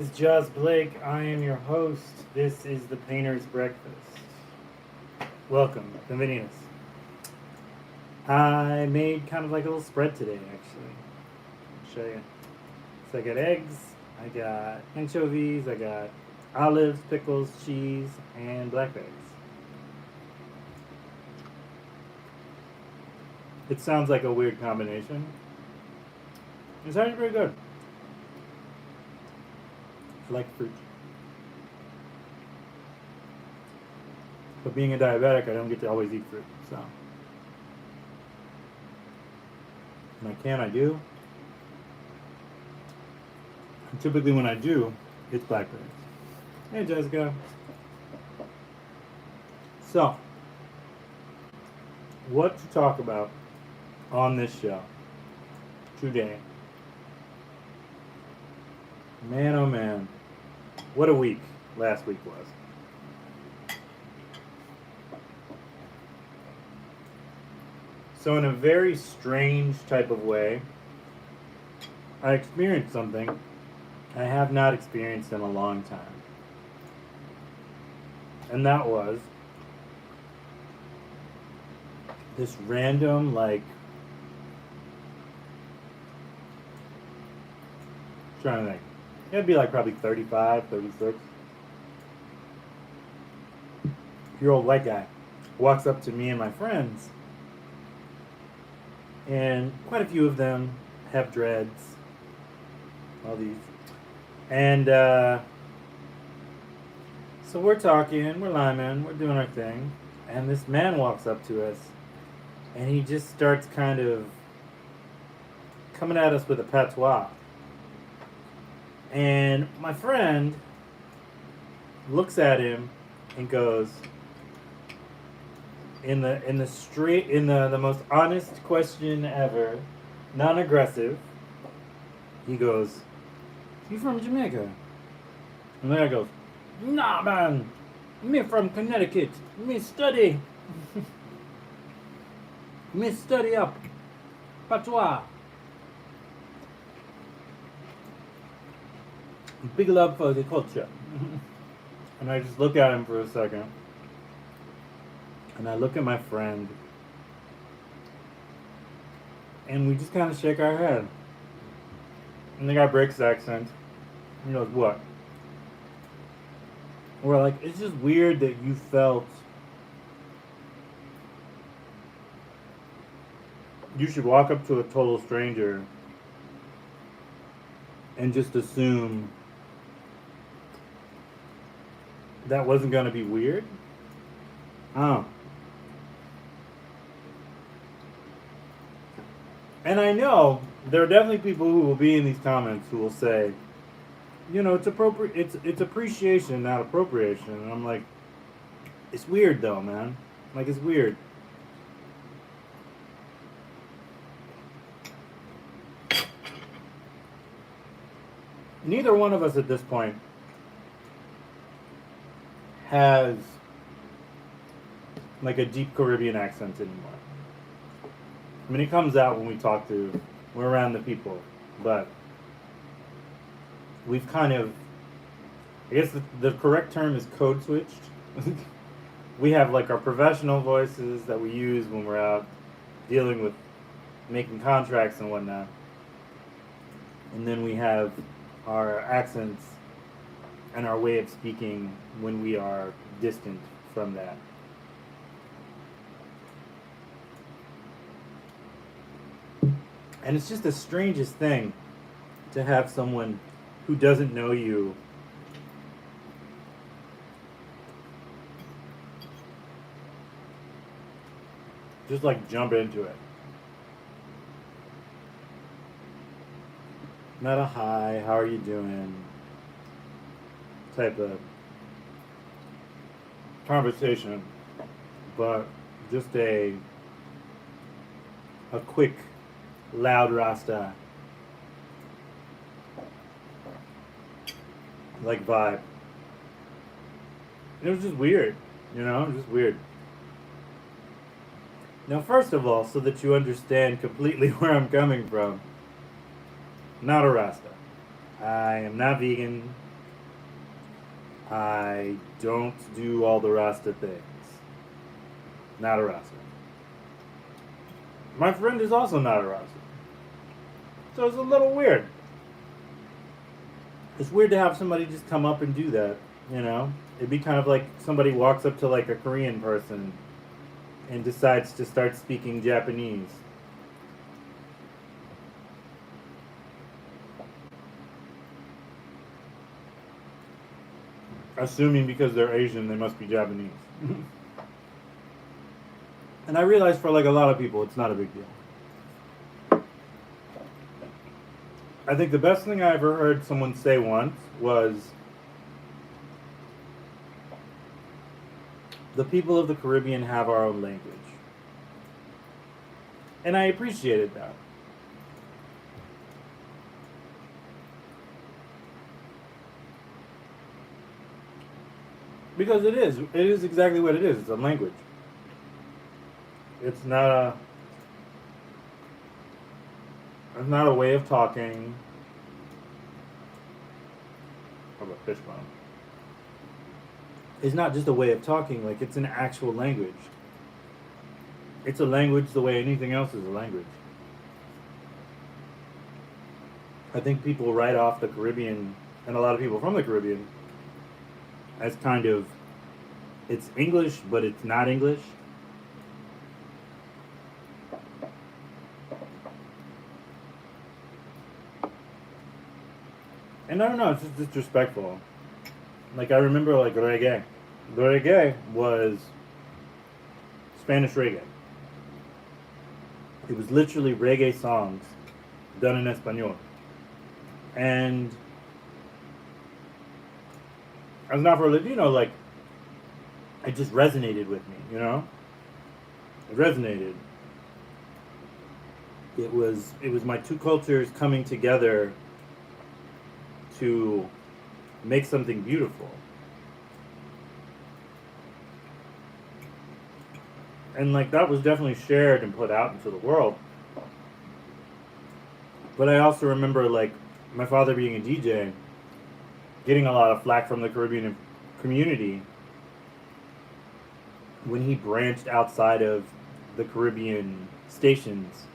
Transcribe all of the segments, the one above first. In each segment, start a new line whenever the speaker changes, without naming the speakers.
This is Josh Blake. I am your host. This is the Painter's Breakfast. Welcome, bienvenidos. I made kind of like a little spread today, actually. I'll show you. So I got eggs, I got anchovies, I got olives, pickles, cheese, and blackberries. It sounds like a weird combination. It's actually pretty good. I like fruit. But being a diabetic, I don't get to always eat fruit. So when I can, I do. And typically, when I do, it's blackberries. Hey, Jessica. So, what to talk about on this show today? Man, oh man, what a week last week was. So, in a very strange type of way, I experienced something I have not experienced in a long time. And that was this random, like, trying to think. It'd be like probably 35, 36-year old white guy walks up to me and my friends, and quite a few of them have dreads, all these. And so we're talking, we're liming, we're doing our thing, and this man walks up to us, and he just starts kind of coming at us with a patois. And my friend looks at him and goes, in the most honest question ever, non-aggressive, he goes, "You from Jamaica?" And the guy goes, "Nah, man, me from Connecticut. Me study, me study up, patois. Big love for the culture." And I just look at him for a second, and I look at my friend, and we just kind of shake our head. And the guy breaks the accent. He goes, "What?" We're like, "It's just weird that you felt you should walk up to a total stranger and just assume that wasn't going to be weird." Oh. And I know there are definitely people who will be in these comments who will say, it's appropriate. It's appreciation, not appropriation. And I'm like, it's weird though, man. Like, it's weird. Neither one of us at this point has like a deep Caribbean accent anymore. I mean, it comes out when we're around the people, but we've kind of, I guess the correct term is code switched. We have like our professional voices that we use when we're out dealing with making contracts and whatnot. And then we have our accents and our way of speaking when we are distant from that. And it's just the strangest thing to have someone who doesn't know you just like jump into it. Not a hi, how are you doing type of conversation, but just a quick, loud Rasta like vibe. It was just weird, it was just weird. Now, first of all, so that you understand completely where I'm coming from, not a Rasta. I am not vegan. I don't do all the Rasta things. Not a Rasta. My friend is also not a Rasta. So it's a little weird. It's weird to have somebody just come up and do that, you know? It'd be kind of like somebody walks up to like a Korean person and decides to start speaking Japanese. Assuming because they're Asian, they must be Japanese. And I realize for like a lot of people, it's not a big deal. I think the best thing I ever heard someone say once was, the people of the Caribbean have our own language. And I appreciated that. Because it is. It is exactly what it is. It's a language. It's not a it's not a way of talking. How about fish bone? It's not just a way of talking, like it's an actual language. It's a language the way anything else is a language. I think people write off the Caribbean, and a lot of people from the Caribbean, as kind of, it's English, but it's not English. And I don't know, it's just disrespectful. Like I remember like reggae. The reggae was Spanish reggae. It was literally reggae songs done in Espanol. And as not for Latino, like it just resonated with me, you know? It resonated. It was my two cultures coming together to make something beautiful. And like that was definitely shared and put out into the world. But I also remember like my father being a DJ, getting a lot of flack from the Caribbean community when he branched outside of the Caribbean stations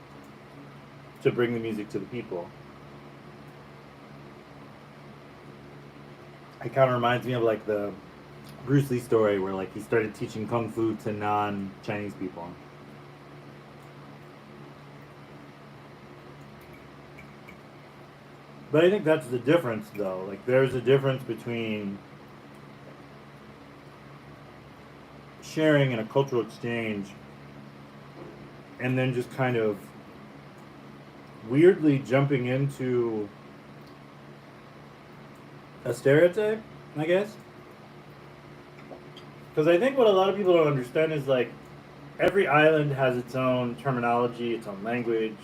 to bring the music to the people. It kind of reminds me of like the Bruce Lee story where like he started teaching kung fu to non-Chinese people. But I think that's the difference though. Like there's a difference between sharing in a cultural exchange and then just kind of weirdly jumping into a stereotype, I guess. Because I think what a lot of people don't understand is like every island has its own terminology, its own language.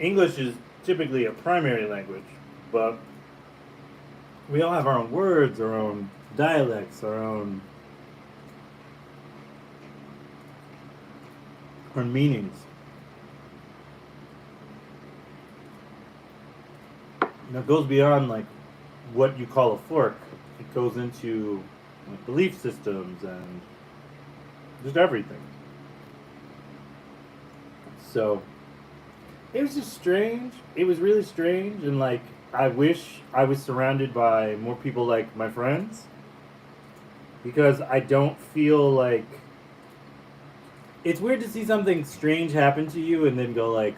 English is typically a primary language, but we all have our own words, our own dialects, our own meanings. And it goes beyond like what you call a fork. It goes into like, belief systems and just everything. So it was just strange. It was really strange, and like I wish I was surrounded by more people like my friends because I don't feel like it's weird to see something strange happen to you and then go like,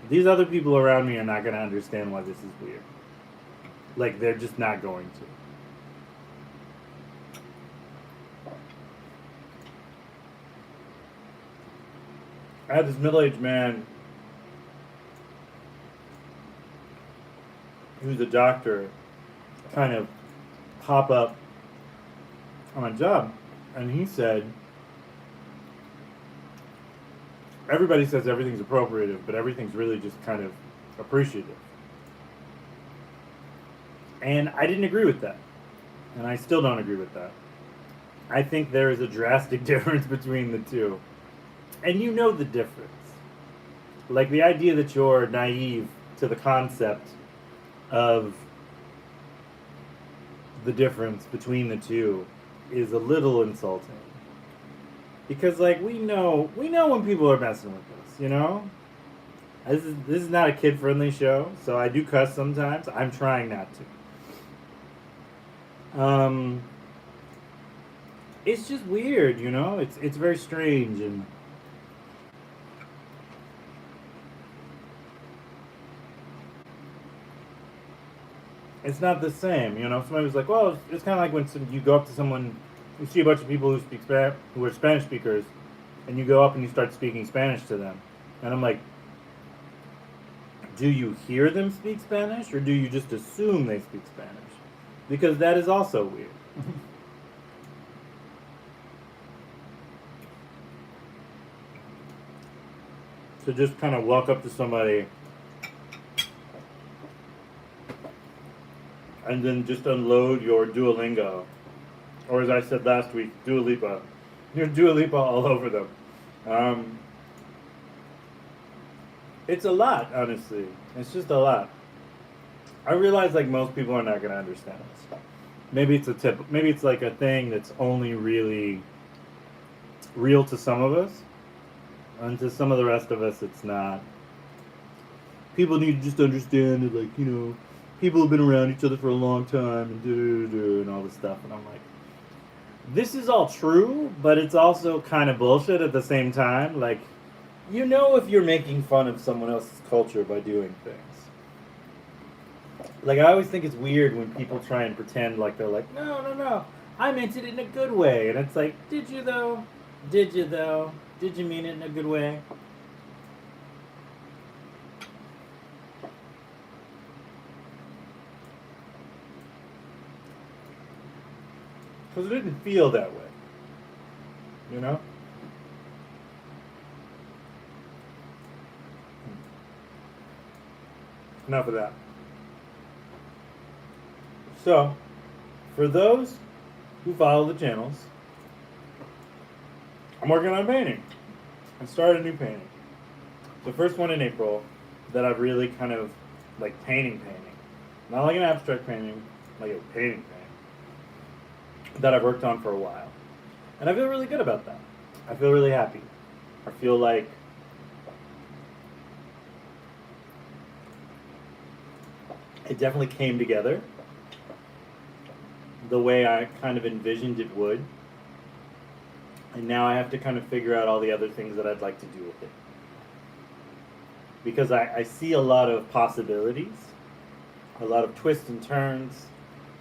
these other people around me are not going to understand why this is weird. Like they're just not going to. I had this middle-aged man who's a doctor kind of pop up on my job, and he said, everybody says everything's appropriative, but everything's really just kind of appreciative. And I didn't agree with that. And I still don't agree with that. I think there is a drastic difference between the two. And you know the difference. Like the idea that you're naive to the concept of the difference between the two is a little insulting. Because like we know when people are messing with us, you know? This is not a kid friendly show, so I do cuss sometimes. I'm trying not to. It's just weird, you know? It's very strange and it's not the same, you know. Somebody was like, "Well, it's kind of like when you go up to someone, you see a bunch of people who speak who are Spanish speakers, and you go up and you start speaking Spanish to them." And I'm like, "Do you hear them speak Spanish, or do you just assume they speak Spanish? Because that is also weird." To just kind of walk up to somebody and then just unload your Duolingo, or as I said last week, Dua Lipa. Your Dua Lipa all over them. Um, it's a lot, honestly. It's just a lot. I realize like most people are not gonna understand this. Maybe it's a tip. Maybe it's like a thing that's only really real to some of us, and to some of the rest of us, it's not. People need to just understand that, like, you know, people have been around each other for a long time and all this stuff. And I'm like, this is all true, but it's also kind of bullshit at the same time. Like, you know, if you're making fun of someone else's culture by doing things. Like, I always think it's weird when people try and pretend like they're like, no, no, no, I meant it in a good way. And it's like, did you though? Did you though? Did you mean it in a good way? Because it didn't feel that way, you know? Enough of that. So, for those who follow the channels, I'm working on a painting. I started a new painting. The first one in April that I've really kind of like painting. Not like an abstract painting, like a painting that I've worked on for a while. And I feel really good about that. I feel really happy. I feel like it definitely came together the way I kind of envisioned it would. And now I have to kind of figure out all the other things that I'd like to do with it. Because I see a lot of possibilities, a lot of twists and turns,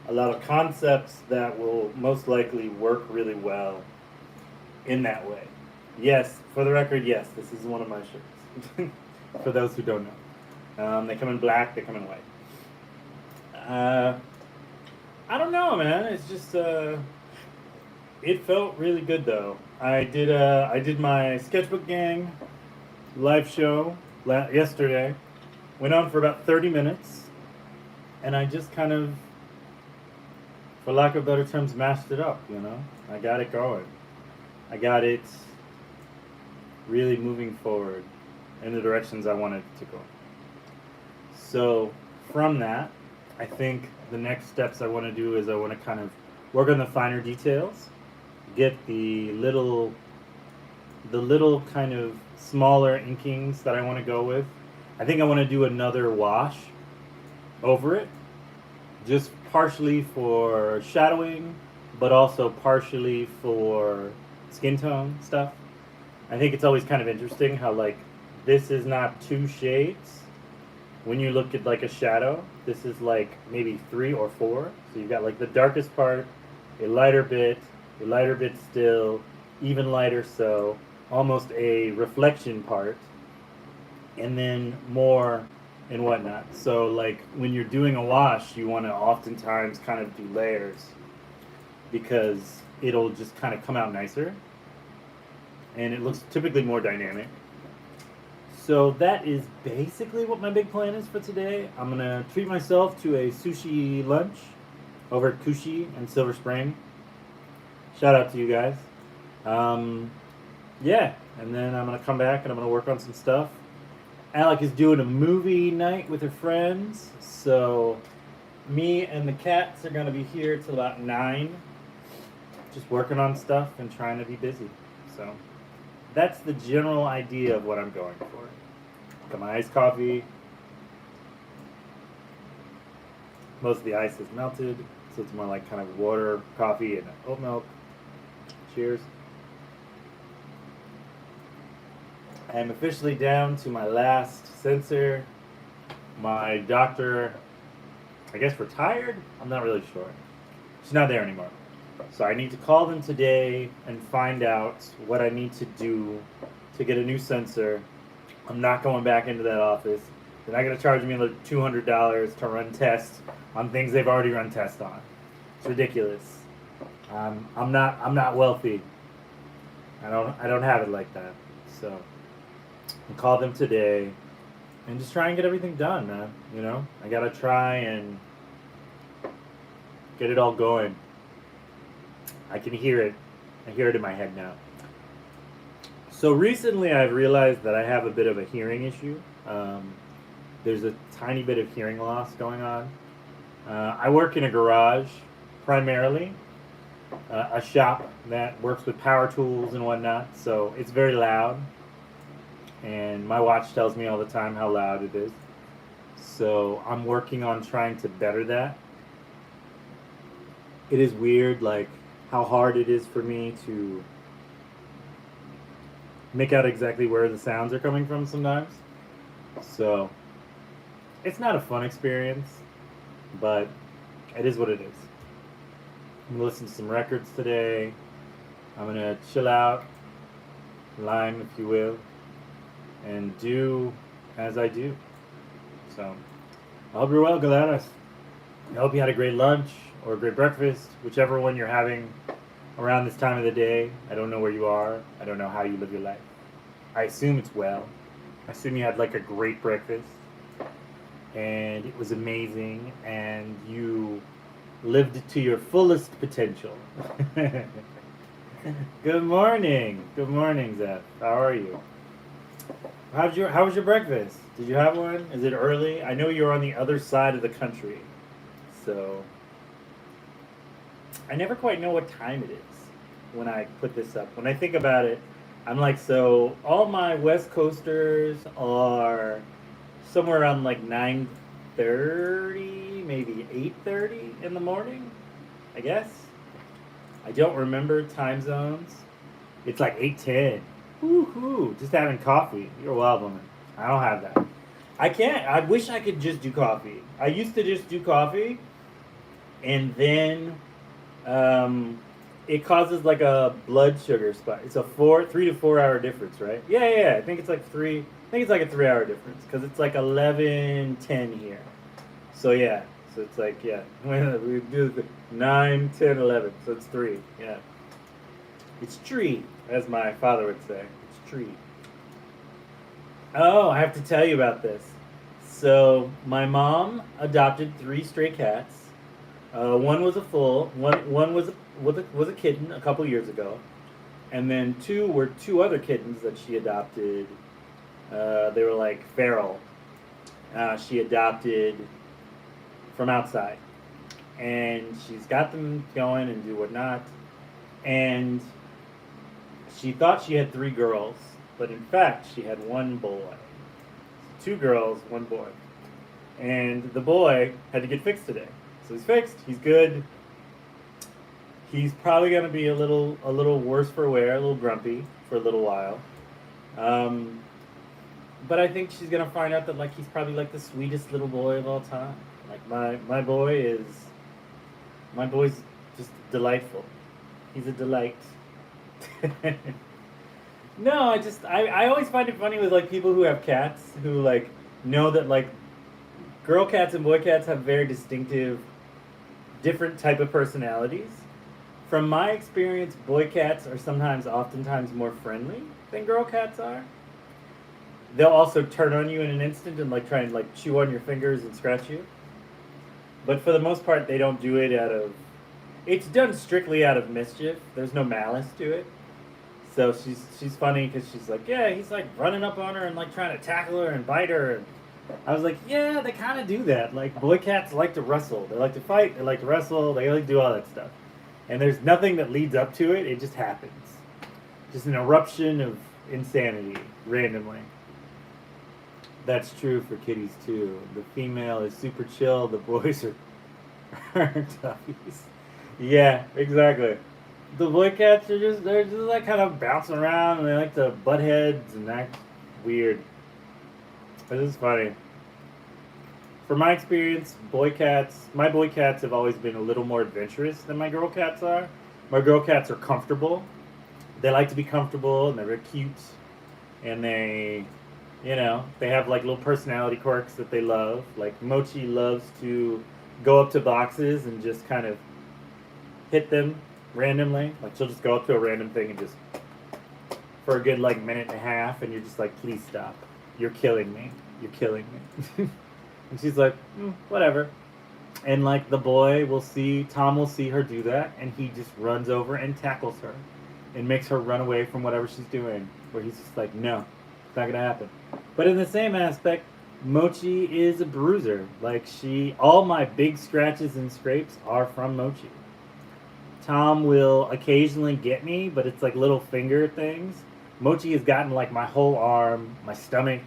a lot of concepts that will most likely work really well in that way. Yes, for the record, yes, this is one of my shirts. For those who don't know. They come in black, they come in white. I don't know, man. It's just it felt really good though. I did my sketchbook gang live show yesterday. Went on for about 30 minutes, and I just kind of, for lack of better terms, mashed it up. You know, I got it going. I got it really moving forward in the directions I wanted it to go. So from that, I think the next steps I want to do is I want to kind of work on the finer details, get the little kind of smaller inkings that I want to go with. I think I want to do another wash over it, just partially for shadowing, but also partially for skin tone stuff. I think it's always kind of interesting how like this is not two shades. When you look at like a shadow, this is like maybe 3 or 4. So you've got like the darkest part, a lighter bit still, even lighter so, almost a reflection part, and then more and whatnot. So like when you're doing a wash, you want to oftentimes kind of do layers because it'll just kind of come out nicer and it looks typically more dynamic. So that is basically what my big plan is for today. I'm gonna treat myself to a sushi lunch over at Kushi and Silver Spring. Shout out to you guys. Yeah, and then I'm gonna come back and I'm gonna work on some stuff. Alec is doing a movie night with her friends, so Me and the cats are gonna be here till about 9, just working on stuff and trying to be busy. So that's the general idea of what I'm going for. Got my iced coffee. Most of the ice is melted, so it's more like kind of water, coffee, and oat milk. Cheers. I am officially down to my last sensor. My doctor, I guess, retired? I'm not really sure. She's not there anymore. So I need to call them today and find out what I need to do to get a new sensor. I'm not going back into that office. They're not going to charge me like $200 to run tests on things they've already run tests on. It's ridiculous. I'm not wealthy. I don't have it like that. So I'll call them today and just try and get everything done, man. You know, I gotta try and get it all going. I can hear it. I hear it in my head now. So recently I've realized that I have a bit of a hearing issue. There's a tiny bit of hearing loss going on. I work in a garage primarily, a shop that works with power tools and whatnot, so it's very loud. And my watch tells me all the time how loud it is. So I'm working on trying to better that. It is weird, like, how hard it is for me to make out exactly where the sounds are coming from sometimes. So it's not a fun experience, but it is what it is. I'm gonna listen to some records today. I'm gonna chill out, lime if you will, and do as I do. So I hope you're well, Galeras. I hope you had a great lunch or a great breakfast, whichever one you're having around this time of the day. I don't know where you are. I don't know how you live your life. I assume it's well. I assume you had like a great breakfast and it was amazing and you lived to your fullest potential. Good morning. Good morning, Zeph. How are you? How was your breakfast? Did you have one? Is it early? I know you're on the other side of the country. So I never quite know what time it is when I put this up. When I think about it, I'm like, so all my West Coasters are somewhere around like 9:30, maybe 8:30 in the morning, I guess. I don't remember time zones. It's like 8:10. Woo-hoo, just having coffee. You're a wild woman. I don't have that. I can't. I wish I could just do coffee. I used to just do coffee, and then it causes like a blood sugar spike. It's a 3 to 4 hour difference, right? Yeah. I think it's like 3. I think it's like a 3 hour difference because it's like 11:10 here. So yeah. So it's like we do the 9, 10, 11. So it's 3. Yeah. It's tree, as my father would say. It's tree. Oh, I have to tell you about this. So my mom adopted 3 stray cats. One was a full. One was a kitten a couple years ago, and then 2 were 2 other kittens that she adopted. They were like feral. She adopted from outside, and she's got them going and do whatnot. And she thought she had 3 girls, but in fact she had 1 boy. 2 girls, 1 boy. And the boy had to get fixed today. So he's fixed, he's good. He's probably gonna be a little worse for wear, a little grumpy for a little while. But I think she's gonna find out that like he's probably like the sweetest little boy of all time. Like my boy's just delightful. He's a delight. No, I always find it funny with like people who have cats who like know that like girl cats and boy cats have very distinctive different type of personalities. From my experience, boy cats are oftentimes more friendly than girl cats are. They'll also turn on you in an instant and like try and like chew on your fingers and scratch you. But for the most part, they don't do it it's done strictly out of mischief. There's no malice to it. So she's funny because she's like, yeah, he's like running up on her and like trying to tackle her and bite her. And I was like, yeah, they kind of do that. Like, boy cats like to wrestle. They like to fight. They like to wrestle. They like to do all that stuff. And there's nothing that leads up to it. It just happens. Just an eruption of insanity randomly. That's true for kitties too. The female is super chill. The boys are toughies. Yeah, exactly. The boy cats are they're just like kind of bouncing around and they like to butt heads and act weird. This is funny. From my experience, my boy cats have always been a little more adventurous than my girl cats are. My girl cats are comfortable. They like to be comfortable and they're very cute. And they have like little personality quirks that they love. Like Mochi loves to go up to boxes and just kind of hit them randomly. Like she'll just go up to a random thing and just for a good like minute and a half, and you're just like, please stop. You're killing me. You're killing me. And she's like, whatever. And like Tom will see her do that, and he just runs over and tackles her, and makes her run away from whatever she's doing. Where he's just like, no, it's not gonna happen. But in the same aspect, Mochi is a bruiser. Like all my big scratches and scrapes are from Mochi. Tom will occasionally get me, but it's like little finger things. Mochi has gotten like my whole arm, my stomach,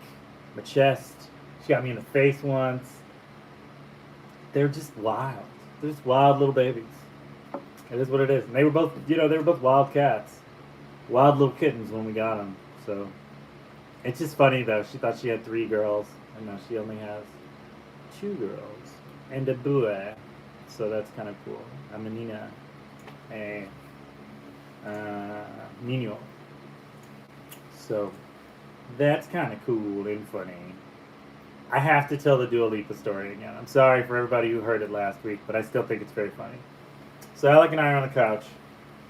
my chest. She got me in the face once. They're just wild. They're just wild little babies. It is what it is. And they were both wild cats. Wild little kittens when we got them. So it's just funny though. She thought she had 3 girls, and now she only has 2 girls and a boy. So that's kind of cool. A menina, a niño. So that's kind of cool and funny. I have to tell the Dua Lipa story again. I'm sorry for everybody who heard it last week, but I still think it's very funny. So Alec and I are on the couch.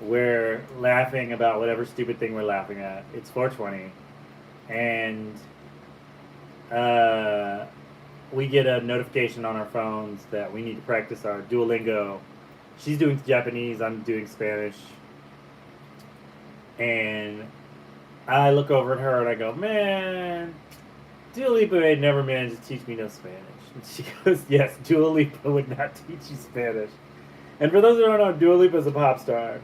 We're laughing about whatever stupid thing we're laughing at. It's 420. And we get a notification on our phones that we need to practice our Duolingo. She's doing Japanese, I'm doing Spanish. And I look over at her and I go, man, Dua Lipa ain't never managed to teach me no Spanish. And she goes, yes, Dua Lipa would not teach you Spanish. And for those who don't know, Dua Lipa is a pop star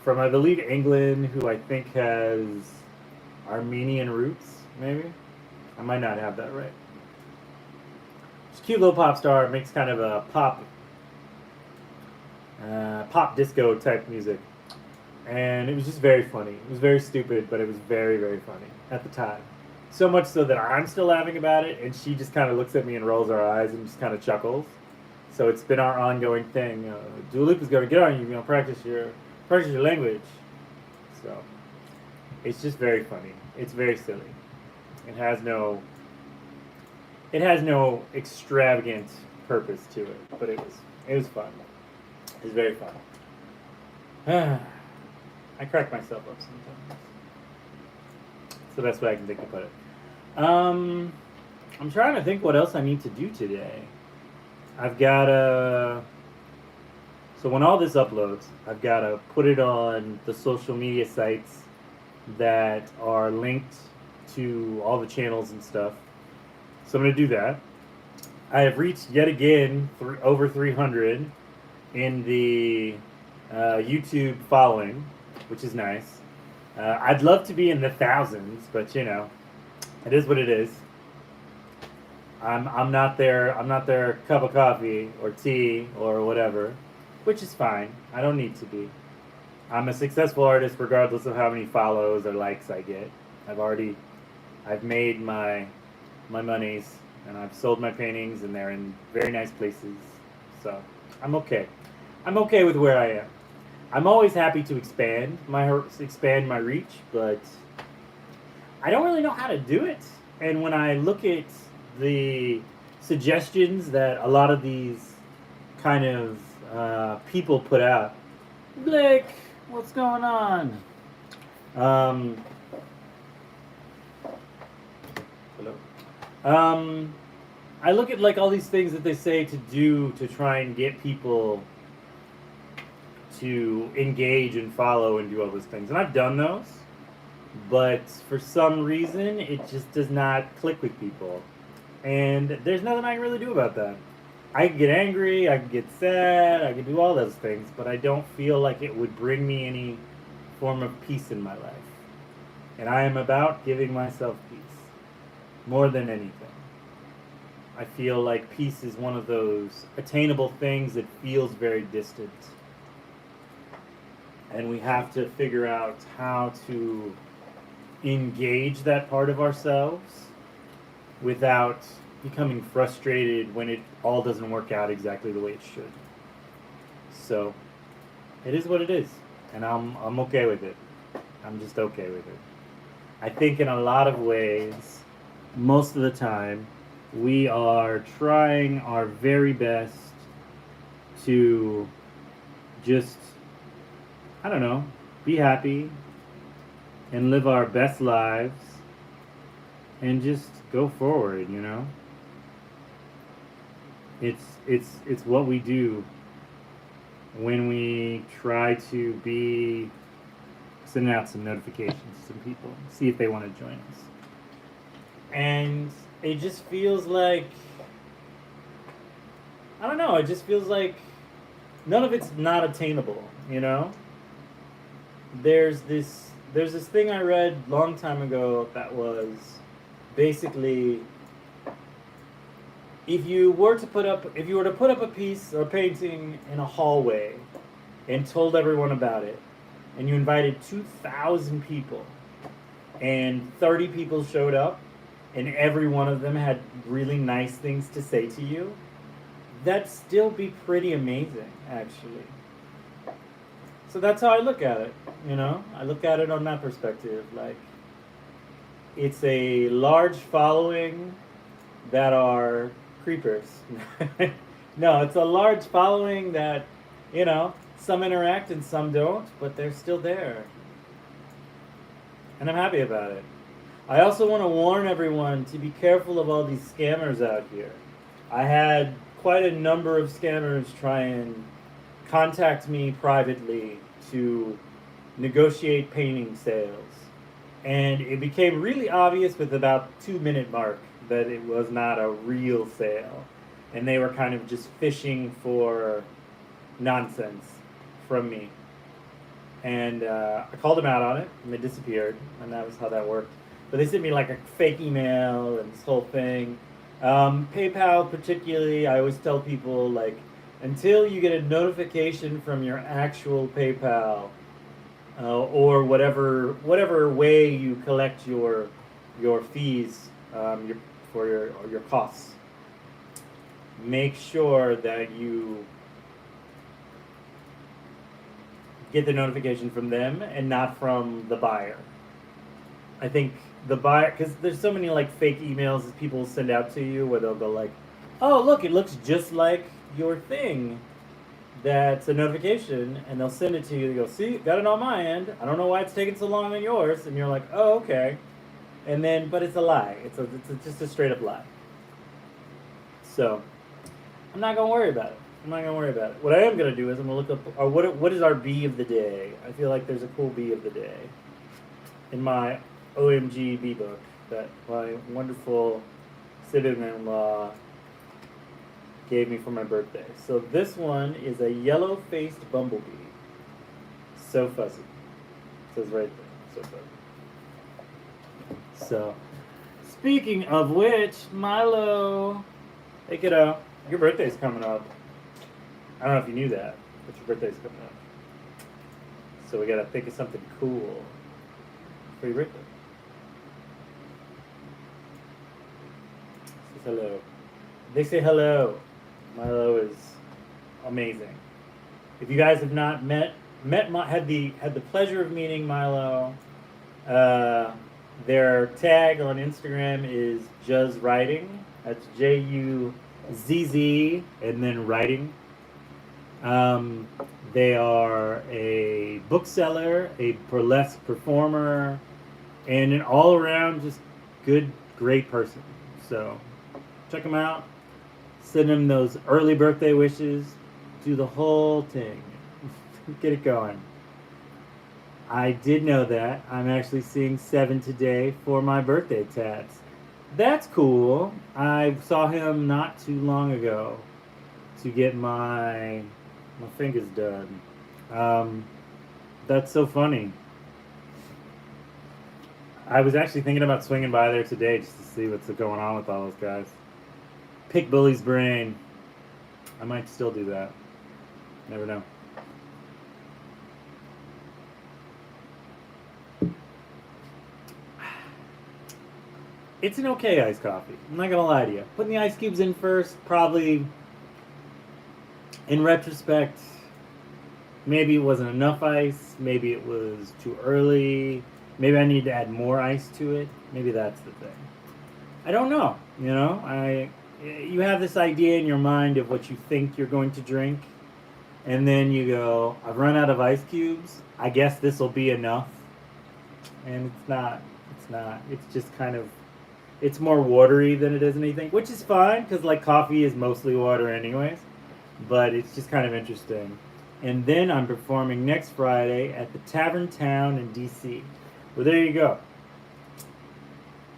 from, I believe, England, who I think has Armenian roots, maybe? I might not have that right. She's a cute little pop star, makes kind of a pop disco type music. And it was just very funny. It was very stupid, but it was very, very funny at the time. So much so that I'm still laughing about it, and she just kind of looks at me and rolls her eyes and just kind of chuckles. So it's been our ongoing thing. Dua Lipa's going to get on you, practice your language. So it's just very funny. It's very silly. It has no extravagant purpose to it, but it was fun. It was very fun. I crack myself up sometimes. It's the best way I can think to put it. I'm trying to think what else I need to do today. I've got to... So when all this uploads, I've got to put it on the social media sites that are linked to all the channels and stuff. So I'm going to do that. I have reached yet again over 300 in the YouTube following, which is nice. I'd love to be in the thousands, but it is what it is. I'm not their cup of coffee or tea or whatever, which is fine. I don't need to be. I'm a successful artist regardless of how many follows or likes I get. I've made my monies, and I've sold my paintings, and they're in very nice places. So I'm okay. I'm okay with where I am. I'm always happy to expand my reach, but I don't really know how to do it. And when I look at the suggestions that a lot of these kind of people put out, Blake, what's going on? Hello. I look at like all these things that they say to do to try and get people to engage and follow and do all those things. And I've done those, but for some reason it just does not click with people. And there's nothing I can really do about that. I can get angry, I can get sad, I can do all those things, but I don't feel like it would bring me any form of peace in my life. And I am about giving myself peace more than anything. I feel like peace is one of those attainable things that feels very distant. And we have to figure out how to engage that part of ourselves without becoming frustrated when it all doesn't work out exactly the way it should. So, it is what it is, and I'm okay with it. I'm just okay with it. I think in a lot of ways, most of the time, we are trying our very best to just, I don't know, be happy and live our best lives and just go forward, you know? It's what we do when we try to be sending out some notifications to some people, see if they want to join us. And it just feels like, I don't know, it just feels like none of it's not attainable, you know? There's this thing I read a long time ago that was basically, if you were to put up a piece or a painting in a hallway and told everyone about it, and you invited 2,000 people and 30 people showed up and every one of them had really nice things to say to you, that'd still be pretty amazing, actually. So that's how I look at it, you know? I look at it on that perspective. Like, it's a large following that are creepers. No, it's a large following that, you know, some interact and some don't, but they're still there. And I'm happy about it. I also want to warn everyone to be careful of all these scammers out here. I had quite a number of scammers try and contact me privately to negotiate painting sales. And it became really obvious with about 2-minute mark that it was not a real sale. And they were kind of just fishing for nonsense from me. And I called them out on it, and they disappeared, and that was how that worked. But they sent me like a fake email and this whole thing. PayPal particularly, I always tell people, like, until you get a notification from your actual PayPal, or whatever way you collect your fees, for your costs, make sure that you get the notification from them and not from the buyer. I think the buyer, because there's so many like fake emails that people send out to you where they'll go like, oh look, it looks just like your thing. That's a notification, and they'll send it to you. They go, see, got it on my end. I don't know why it's taking so long on yours. And you're like, oh, okay. And then, but it's a lie. It's just a straight up lie. So, I'm not gonna worry about it. What I am gonna do is I'm gonna look up, what is our bee of the day? I feel like there's a cool bee of the day in my OMG bee book that my wonderful sibling-in-law gave me for my birthday. So this one is a yellow-faced bumblebee. So fuzzy. It says right there. So fuzzy. So, speaking of which, Milo, hey kiddo, your birthday's coming up. I don't know if you knew that, but your birthday's coming up. So we gotta think of something cool for your birthday. Says hello. They say hello. Milo is amazing. If you guys have not had the pleasure of meeting Milo, their tag on Instagram is Juzz Writing. That's Juzz and then writing. They are a bookseller, a burlesque performer, and an all-around just good, great person. So check them out. Send them those early birthday wishes. Do the whole thing. Get it going. I did know that. I'm actually seeing 7 today for my birthday tats. That's cool. I saw him not too long ago to get my fingers done. Um, that's so funny. I was actually thinking about swinging by there today just to see what's going on with all those guys. Pick Bully's brain. I might still do that. Never know. It's an okay iced coffee. I'm not gonna lie to you. Putting the ice cubes in first, probably in retrospect, maybe it wasn't enough ice. Maybe it was too early. Maybe I need to add more ice to it. Maybe that's the thing. I don't know. You have this idea in your mind of what you think you're going to drink, and then you go, I've run out of ice cubes. I guess this will be enough. And it's not. It's not. It's just kind of. It's more watery than it is anything, which is fine because like coffee is mostly water anyways. But it's just kind of interesting. And then I'm performing next Friday at the Tavern Town in DC. Well, there you go.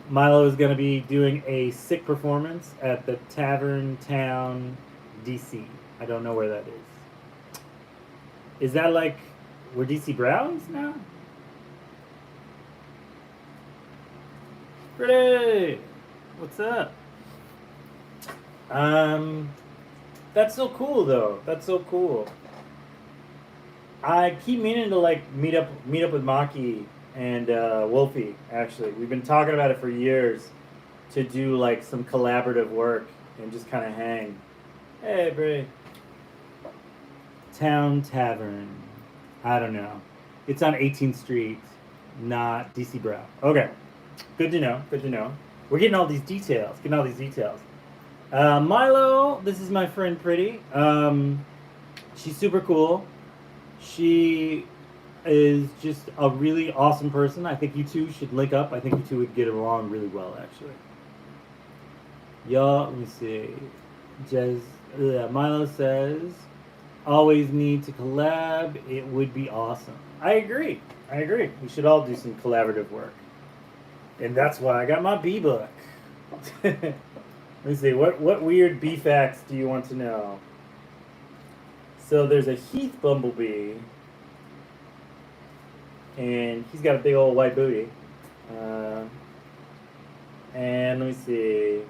Milo is going to be doing a sick performance at the Tavern Town, DC. I don't know where that is. Is that like where DC Browns now? Pretty. What's up? Um, that's so cool though. That's so cool. I keep meaning to like meet up with Maki and Wolfie. Actually, we've been talking about it for years to do like some collaborative work and just kind of hang. Hey, Bray. Town Tavern. I don't know. It's on 18th Street, not DC Brow. Okay, good to know. Good to know. We're getting all these details. Getting all these details. Milo, this is my friend Pretty. She's super cool. She is just a really awesome person. I think you two should link up. I think you two would get along really well, actually. Y'all, let me see. Milo says, always need to collab. It would be awesome. I agree. I agree. We should all do some collaborative work. And that's why I got my B book. Let me see. What weird B facts do you want to know? So there's a Heath bumblebee, and he's got a big old white booty. And let me see.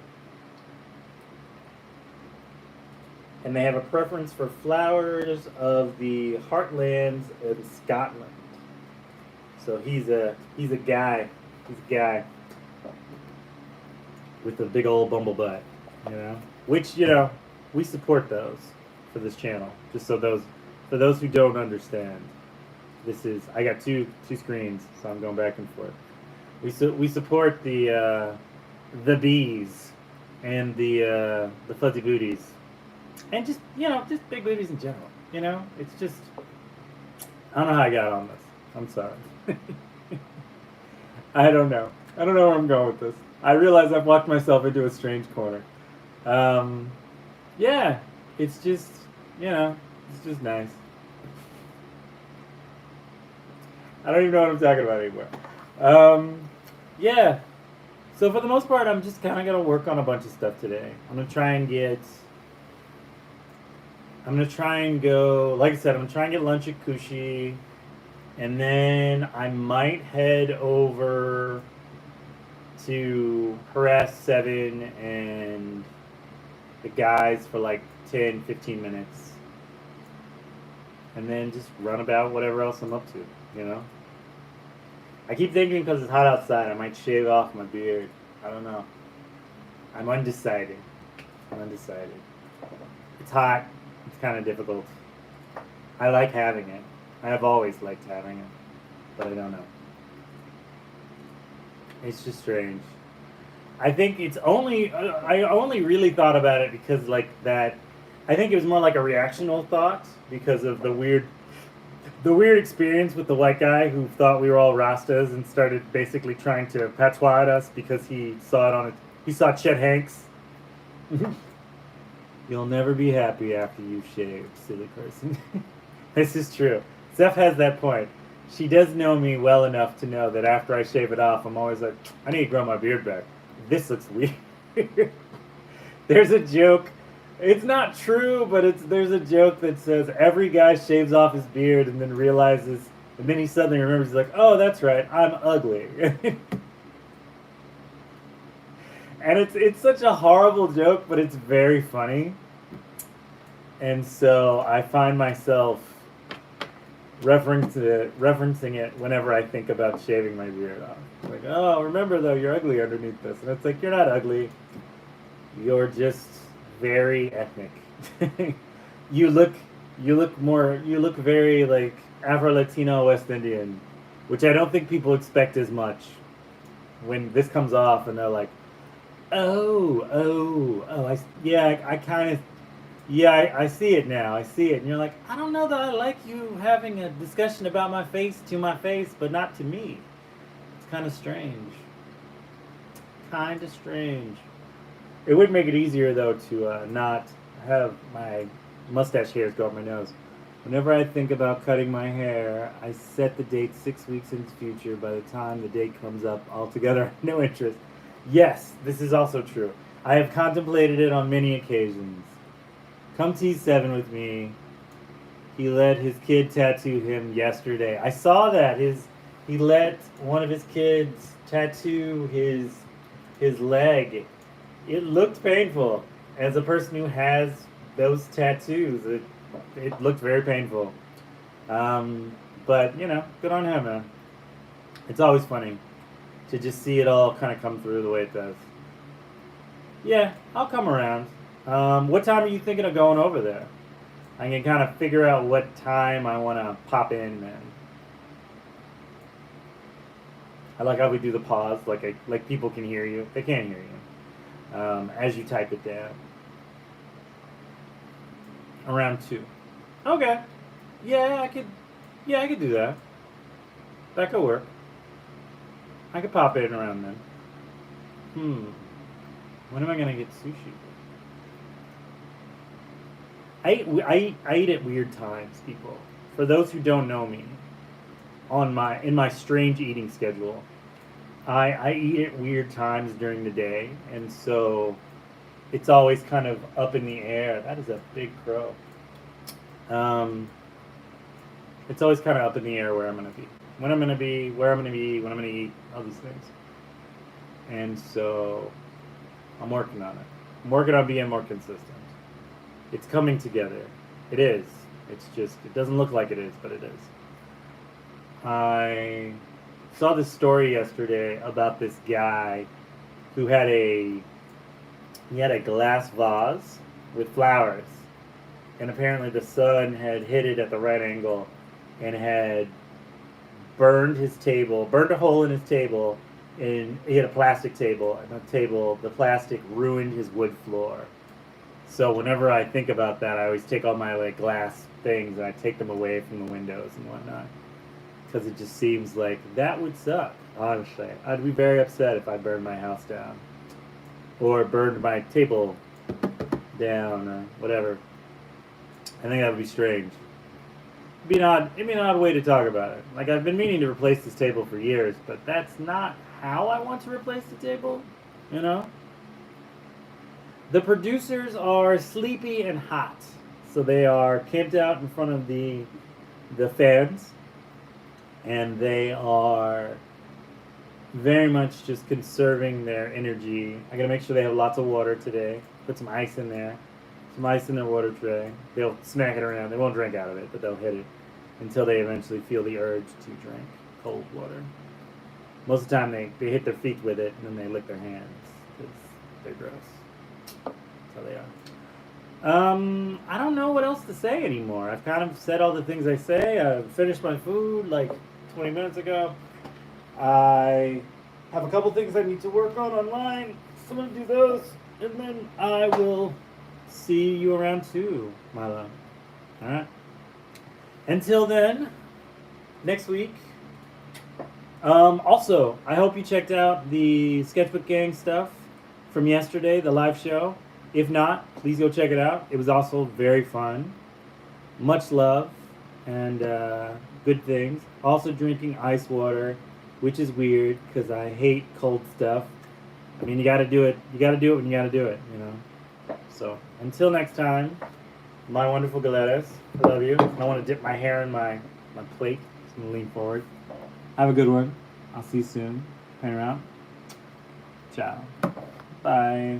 And they have a preference for flowers of the heartlands in Scotland. So he's a guy. He's a guy with a big old bumble butt, Which we support those for this channel. Just so for those who don't understand, I got two screens, so I'm going back and forth. We support the bees and the fuzzy booties, and just just big booties in general. It's just I don't know how I got on this. I'm sorry. I don't know. I don't know where I'm going with this. I realize I've walked myself into a strange corner. Yeah, it's just it's just nice. I don't even know what I'm talking about anymore. Yeah. So for the most part, I'm just kind of gonna work on a bunch of stuff today. I'm gonna try and go. Like I said, I'm gonna try and get lunch at Kushi, and then I might head over to harass Seven and the guys for like 10, 15 minutes. And then just run about whatever else I'm up to. I keep thinking because it's hot outside, I might shave off my beard. I don't know. I'm undecided. It's hot. It's kind of difficult. I like having it. I have always liked having it. But I don't know. It's just strange. I think I only really thought about it because like that. I think it was more like a reactional thought because of the weird experience with the white guy who thought we were all Rastas and started basically trying to patois at us because he saw Chet Hanks. You'll never be happy after you've shaved, silly person. This is true. Zeph has that point. She does know me well enough to know that after I shave it off, I'm always like, I need to grow my beard back. this looks weird. There's a joke. It's not true, but there's a joke that says every guy shaves off his beard and then realizes, and then he suddenly remembers, he's like, oh, that's right, I'm ugly. And it's such a horrible joke, but it's very funny. And so I find myself referencing it whenever I think about shaving my beard off. Like, oh, remember though, you're ugly underneath this. And it's like, you're not ugly. You're just very ethnic. you look very like Afro-Latino West Indian, which I don't think people expect as much when this comes off and they're like, I kind of, I see it now. I see it. And you're like, I don't know that I like you having a discussion about my face to my face, but not to me. It's kind of strange. Kind of strange. It would make it easier, though, to not have my mustache hairs go up my nose. Whenever I think about cutting my hair, I set the date 6 weeks into the future. By the time the date comes up, altogether, no interest. Yes, this is also true. I have contemplated it on many occasions. Come T7 with me. He let his kid tattoo him yesterday. I saw that. He let one of his kids tattoo his leg. It looked painful. As a person who has those tattoos, it looked very painful. But, good on him, man. It's always funny to just see it all kind of come through the way it does. Yeah, I'll come around. What time are you thinking of going over there? I can kind of figure out what time I want to pop in, man. I like how we do the pause, like people can hear you. They can't hear you as you type it down. Around 2. Okay. Yeah, I could do that. That could work. I could pop in around then. When am I gonna get sushi? I eat at weird times, people. For those who don't know me, in my strange eating schedule, I eat at weird times during the day, and so it's always kind of up in the air. That is a big crow. It's always kind of up in the air where I'm gonna be, when I'm gonna be, where I'm gonna be, when I'm gonna eat, all these things. And so I'm working on it. I'm working on being more consistent. It's coming together. It is. It's just, it doesn't look like it is, but it is. I saw this story yesterday about this guy who had a glass vase with flowers. And apparently the sun had hit it at the right angle and had burned a hole in his table, and he had a plastic table, and the plastic ruined his wood floor. So whenever I think about that, I always take all my glass things and I take them away from the windows and whatnot, because it just seems like that would suck. Honestly, I'd be very upset if I burned my house down or burned my table down or whatever. I think that would be strange. It'd be an odd way to talk about it. Like, I've been meaning to replace this table for years, but that's not how I want to replace the table, The producers are sleepy and hot, so they are camped out in front of the fans, and they are very much just conserving their energy. I gotta make sure they have lots of water today. Put some ice in there. Some ice in their water tray. They'll smack it around. They won't drink out of it, but they'll hit it until they eventually feel the urge to drink cold water. Most of the time they hit their feet with it, and then they lick their hands because they're gross. That's how they are. I don't know what else to say anymore. I've kind of said all the things I say. I finished my food like 20 minutes ago. I have a couple things I need to work on online. So I'm going to do those, and then I will see you around 2, my love. Alright? Until then, next week. Also, I hope you checked out the Sketchbook Gang stuff from yesterday, the live show. If not, please go check it out. It was also very fun. Much love and good things. Also drinking ice water, which is weird because I hate cold stuff. I mean, you got to do it. You got to do it when you got to do it. You know. So until next time, my wonderful galeras. I love you. I want to dip my hair in my plate. So I'm gonna lean forward. Have a good one. I'll see you soon. Hang around. Ciao. Bye.